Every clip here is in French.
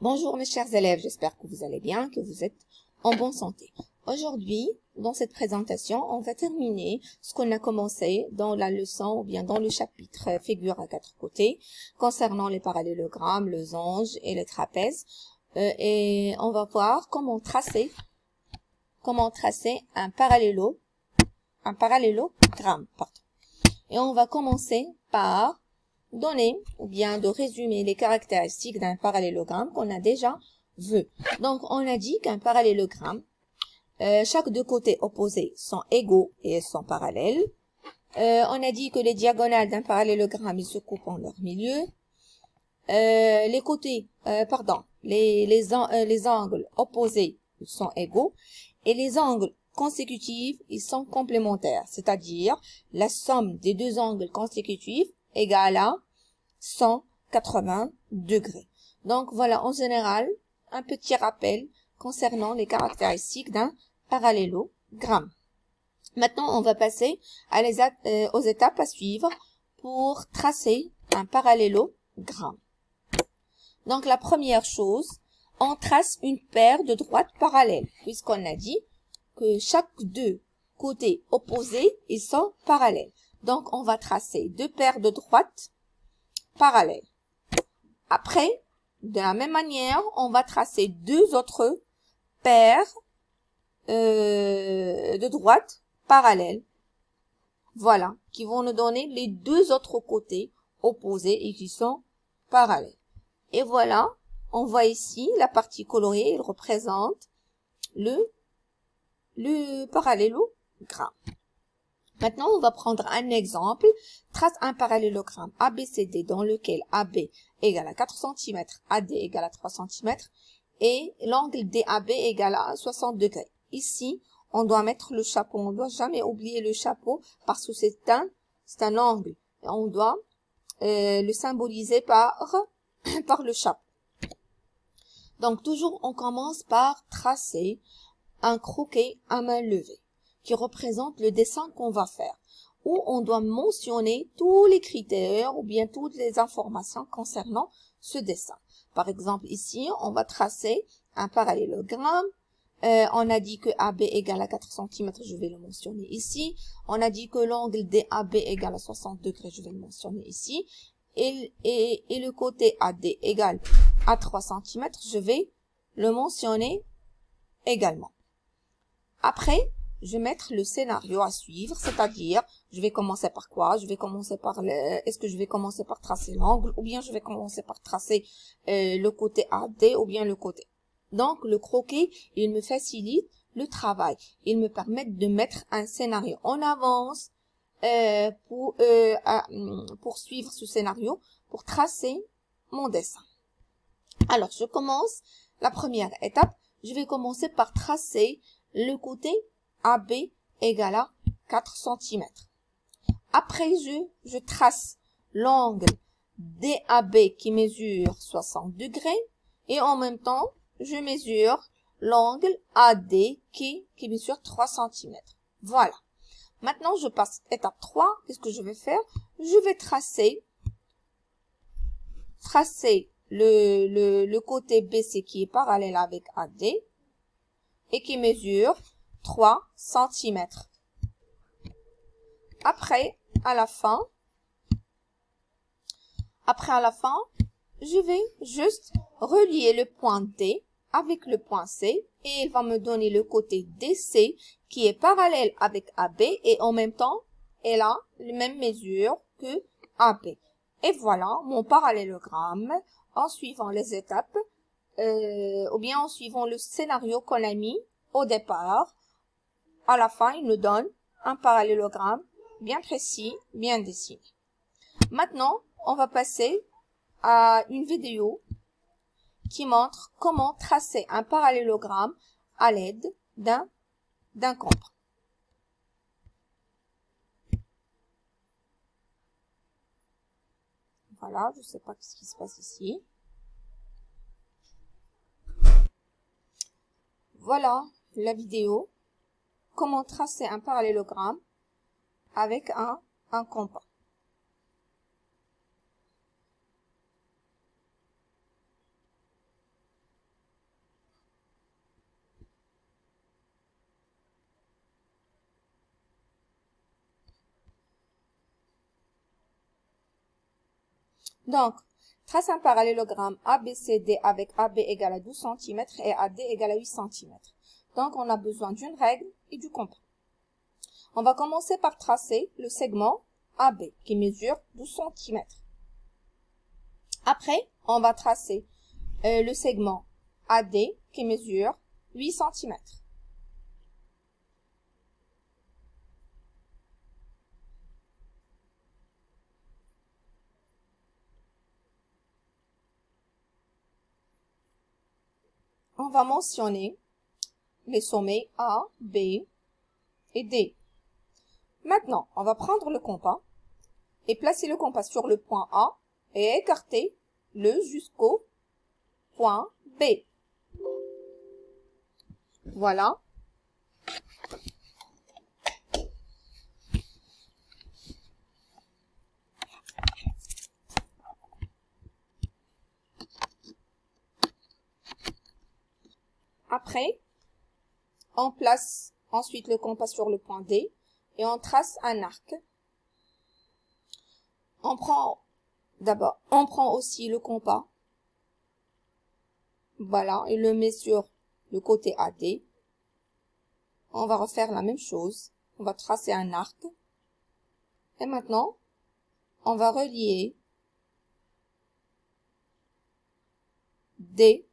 Bonjour mes chers élèves, j'espère que vous allez bien, que vous êtes en bonne santé. Aujourd'hui, dans cette présentation, on va terminer ce qu'on a commencé dans la leçon ou bien dans le chapitre figure à quatre côtés concernant les parallélogrammes, les losanges et les trapèzes. Et on va voir comment tracer un parallélogramme. Et on va commencer par donner ou bien de résumer les caractéristiques d'un parallélogramme qu'on a déjà vu. Donc, on a dit qu'un parallélogramme, chaque deux côtés opposés sont égaux et sont parallèles. On a dit que les diagonales d'un parallélogramme, ils se coupent en leur milieu. Les angles opposés sont égaux et les angles consécutifs, ils sont complémentaires, c'est-à-dire la somme des deux angles consécutifs égale à 180 degrés. Donc voilà en général un petit rappel concernant les caractéristiques d'un parallélogramme. Maintenant on va passer aux étapes à suivre pour tracer un parallélogramme. Donc la première chose, on trace une paire de droites parallèles, puisqu'on a dit que chaque deux côtés opposés, ils sont parallèles. Donc, on va tracer deux paires de droites parallèles. Après, de la même manière, on va tracer deux autres paires de droites parallèles. Voilà, qui vont nous donner les deux autres côtés opposés et qui sont parallèles. Et voilà, on voit ici la partie colorée, elle représente le parallélogramme. Maintenant, on va prendre un exemple. Trace un parallélogramme ABCD dans lequel AB égale à 4 cm, AD égale à 3 cm et l'angle DAB égale à 60 degrés. Ici, on doit mettre le chapeau. On ne doit jamais oublier le chapeau parce que c'est un angle. Et on doit le symboliser par le chapeau. Donc, toujours, on commence par tracer un croquis à main levée qui représente le dessin qu'on va faire, où on doit mentionner tous les critères ou bien toutes les informations concernant ce dessin. Par exemple, ici, on va tracer un parallélogramme. On a dit que AB égale à 4 cm, je vais le mentionner ici. On a dit que l'angle DAB égale à 60 degrés, je vais le mentionner ici. Et le côté AD égale à 3 cm, je vais le mentionner également. Après, je vais mettre le scénario à suivre, c'est-à-dire, je vais commencer par quoi? Je vais commencer par est-ce que je vais commencer par tracer l'angle, ou bien je vais commencer par tracer le côté AD, ou bien le côté. Donc, le croquis, il me facilite le travail. Il me permet de mettre un scénario en avance pour suivre ce scénario, pour tracer mon dessin. Alors, je commence la première étape. Je vais commencer par tracer le côté AB égale à 4 cm. Après, je trace l'angle DAB qui mesure 60 degrés et en même temps, je mesure l'angle AD qui mesure 3 cm. Voilà. Maintenant, je passe étape 3. Qu'est-ce que je vais faire? Je vais tracer le côté BC qui est parallèle avec AD et qui mesure 3 cm. Après, à la fin, je vais juste relier le point D avec le point C et il va me donner le côté DC qui est parallèle avec AB et en même temps, elle a les mêmes mesures que AB. Et voilà mon parallélogramme en suivant les étapes ou bien en suivant le scénario qu'on a mis au départ. À la fin, il nous donne un parallélogramme bien précis, bien dessiné. Maintenant, on va passer à une vidéo qui montre comment tracer un parallélogramme à l'aide d'un compas. Voilà, je ne sais pas ce qui se passe ici. Voilà la vidéo. Comment tracer un parallélogramme avec un compas. Donc, trace un parallélogramme ABCD avec AB égale à 12 cm et AD égale à 8 cm. Donc, on a besoin d'une règle et du compas. On va commencer par tracer le segment AB qui mesure 12 cm. Après, on va tracer le segment AD qui mesure 8 cm. On va mentionner les sommets A, B et D. Maintenant, on va prendre le compas et placer le compas sur le point A et écarter le jusqu'au point B. Voilà. Après, on place ensuite le compas sur le point D et on trace un arc. On prend aussi le compas. Voilà, et le met sur le côté AD. On va refaire la même chose. On va tracer un arc. Et maintenant, on va relier D,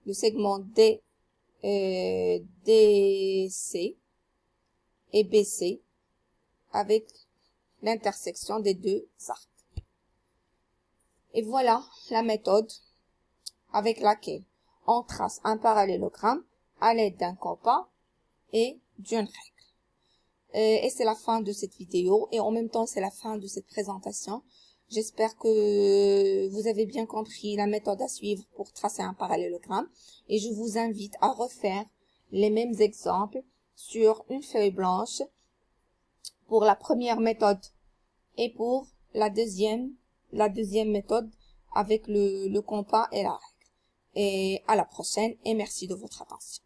le segment D, DC et BC avec l'intersection des deux arcs. Et voilà la méthode avec laquelle on trace un parallélogramme à l'aide d'un compas et d'une règle. Et c'est la fin de cette vidéo et en même temps c'est la fin de cette présentation. J'espère que vous avez bien compris la méthode à suivre pour tracer un parallélogramme et je vous invite à refaire les mêmes exemples sur une feuille blanche pour la première méthode et pour la deuxième méthode avec le compas et la règle. Et à la prochaine et merci de votre attention.